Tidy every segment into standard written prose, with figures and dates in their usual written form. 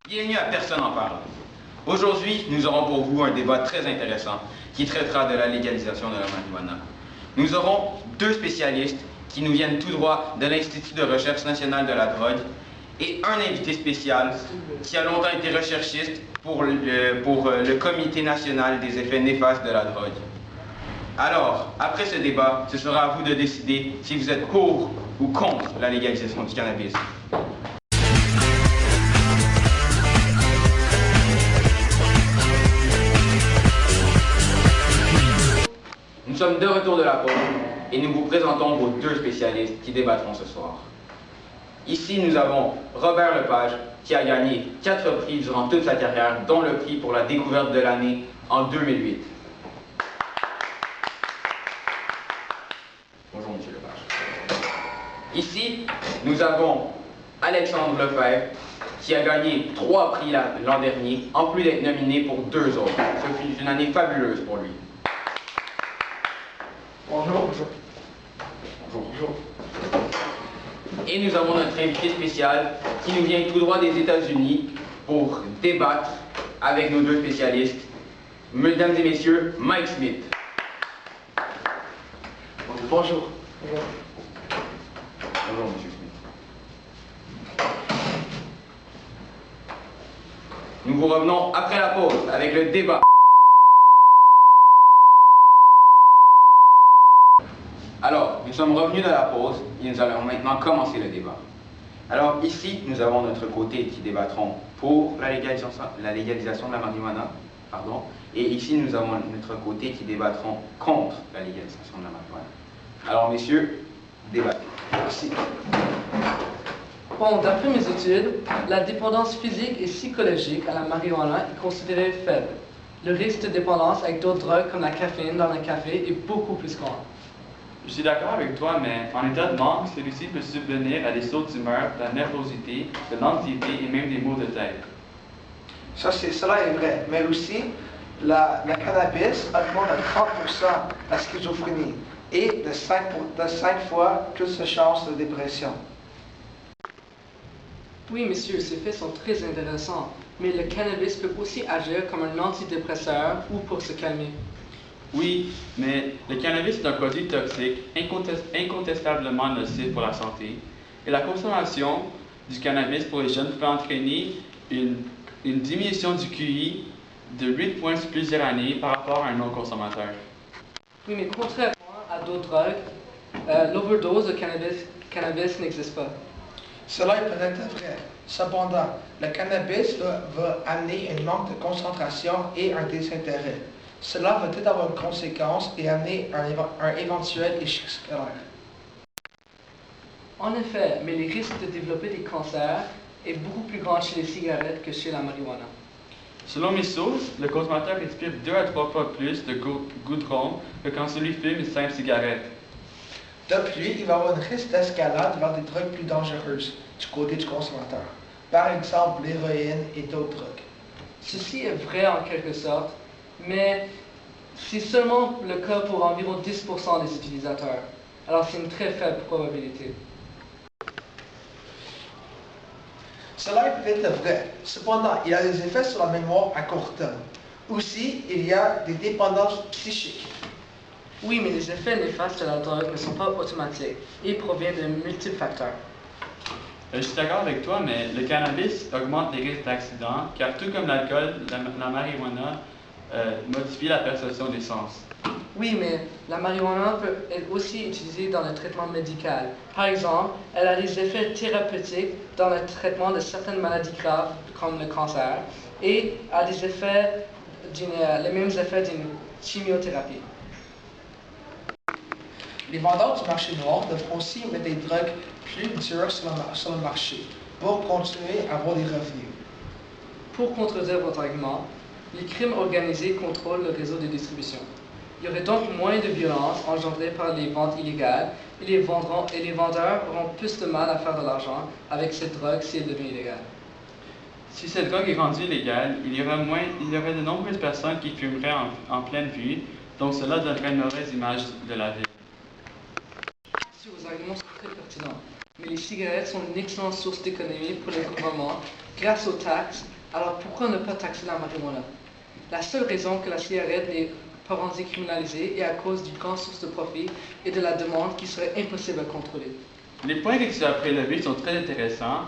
Bienvenue à Personne en parle. Aujourd'hui, nous aurons pour vous un débat très intéressant qui traitera de la légalisation de la marijuana. Nous aurons deux spécialistes qui nous viennent tout droit de l'Institut de recherche nationale de la drogue et un invité spécial qui a longtemps été recherchiste pour le Comité national des effets néfastes de la drogue. Alors, après ce débat, ce sera à vous de décider si vous êtes pour ou contre la légalisation du cannabis. Nous sommes de retour de la pause et nous vous présentons vos deux spécialistes qui débattront ce soir. Ici, nous avons Robert Lepage qui a gagné 4 prix durant toute sa carrière, dont le prix pour la découverte de l'année en 2008. Bonjour, Monsieur Lepage. Ici, nous avons Alexandre Lefebvre qui a gagné 3 prix l'an dernier, en plus d'être nominé pour 2 autres. Ce fut une année fabuleuse pour lui. Bonjour. Bonjour. Bonjour. Et nous avons notre invité spécial qui nous vient tout droit des États-Unis pour débattre avec nos deux spécialistes. Mesdames et messieurs, Mike Smith. Bonjour. Bonjour, Monsieur Smith. Nous vous revenons après la pause avec le débat. Alors, nous sommes revenus de la pause et nous allons maintenant commencer le débat. Alors, ici, nous avons notre côté qui débattront pour la légalisation de la marijuana, et ici, nous avons notre côté qui débattront contre la légalisation de la marijuana. Alors, messieurs, débattez. Merci. Bon, d'après mes études, la dépendance physique et psychologique à la marijuana est considérée faible. Le risque de dépendance avec d'autres drogues comme la caféine dans le café est beaucoup plus grand. Je suis d'accord avec toi, mais en état de manque, celui-ci peut subvenir à des sauts d'humeur, de la nervosité, de l'anxiété et même des maux de tête. Cela est vrai, mais aussi, la cannabis augmente à 30% la schizophrénie et de 5 fois plus de chances de dépression. Oui, messieurs, ces faits sont très intéressants, mais le cannabis peut aussi agir comme un antidépresseur ou pour se calmer. Oui, mais le cannabis est un produit toxique, incontestablement nocif pour la santé, et la consommation du cannabis pour les jeunes peut entraîner une diminution du QI de 8 points sur plusieurs années par rapport à un non-consommateur. Oui, mais contrairement à d'autres drogues, l'overdose de cannabis n'existe pas. Cela est peut-être vrai. Cependant, le cannabis va amener un manque de concentration et un désintérêt. Cela va peut-être avoir une conséquence et amener un éventuel échec scolaire. En effet, mais les risques de développer des cancers est beaucoup plus grand chez les cigarettes que chez la marijuana. Selon mes sources, le consommateur respire 2 à 3 fois plus de goudron que quand celui fume une simple cigarette. De plus, il va y avoir un risque d'escalade vers des drogues plus dangereuses du côté du consommateur. Par exemple, l'héroïne et d'autres drogues. Ceci est vrai en quelque sorte, mais c'est seulement le cas pour environ 10% des utilisateurs. Alors c'est une très faible probabilité. Cela est peut-être vrai. Cependant, il y a des effets sur la mémoire à court terme. Aussi, il y a des dépendances psychiques. Oui, mais les effets néfastes de la drogue ne sont pas automatiques et proviennent de multiples facteurs. Je suis d'accord avec toi, mais le cannabis augmente les risques d'accident, car tout comme l'alcool, la marijuana modifie la perception des sens. Oui, mais la marijuana peut être aussi utilisée dans le traitement médical. Par exemple, elle a des effets thérapeutiques dans le traitement de certaines maladies graves, comme le cancer, et a des effets les mêmes effets d'une chimiothérapie. Les vendeurs du marché noir devront aussi mettre des drogues plus dures sur le marché pour continuer à avoir des revenus. Pour contredire votre argument, les crimes organisés contrôlent le réseau de distribution. Il y aurait donc moins de violence engendrée par les ventes illégales et les vendeurs auront plus de mal à faire de l'argent avec cette drogue si elle devient illégale. Si cette drogue est rendue illégale, il y aurait de nombreuses personnes qui fumeraient en pleine vue, donc cela donnerait une mauvaise image de la ville. Vos arguments sont très pertinents, mais les cigarettes sont une excellente source d'économie pour le gouvernement grâce aux taxes Alors pourquoi ne pas taxer la marijuana? La seule raison que la cigarette n'est pas rendue criminalisée est à cause d'une grande source de profit et de la demande qui serait impossible à contrôler. Les points que tu as prélevés sont très intéressants,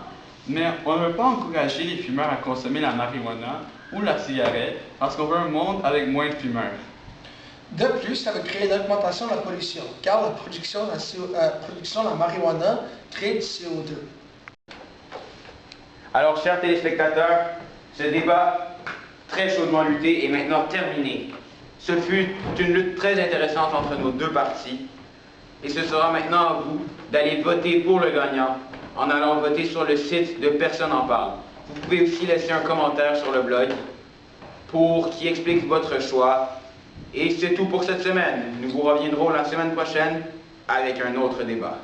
mais on ne veut pas encourager les fumeurs à consommer la marijuana ou la cigarette parce qu'on veut un monde avec moins de fumeurs. De plus, ça va créer une augmentation de la pollution, car la production de la marijuana crée du CO2. Alors, chers téléspectateurs, ce débat très chaudement lutté est maintenant terminé. Ce fut une lutte très intéressante entre nos deux partis. Et ce sera maintenant à vous d'aller voter pour le gagnant en allant voter sur le site de Personne n'en parle. Vous pouvez aussi laisser un commentaire sur le blog qui explique votre choix. Et c'est tout pour cette semaine. Nous vous reviendrons la semaine prochaine avec un autre débat.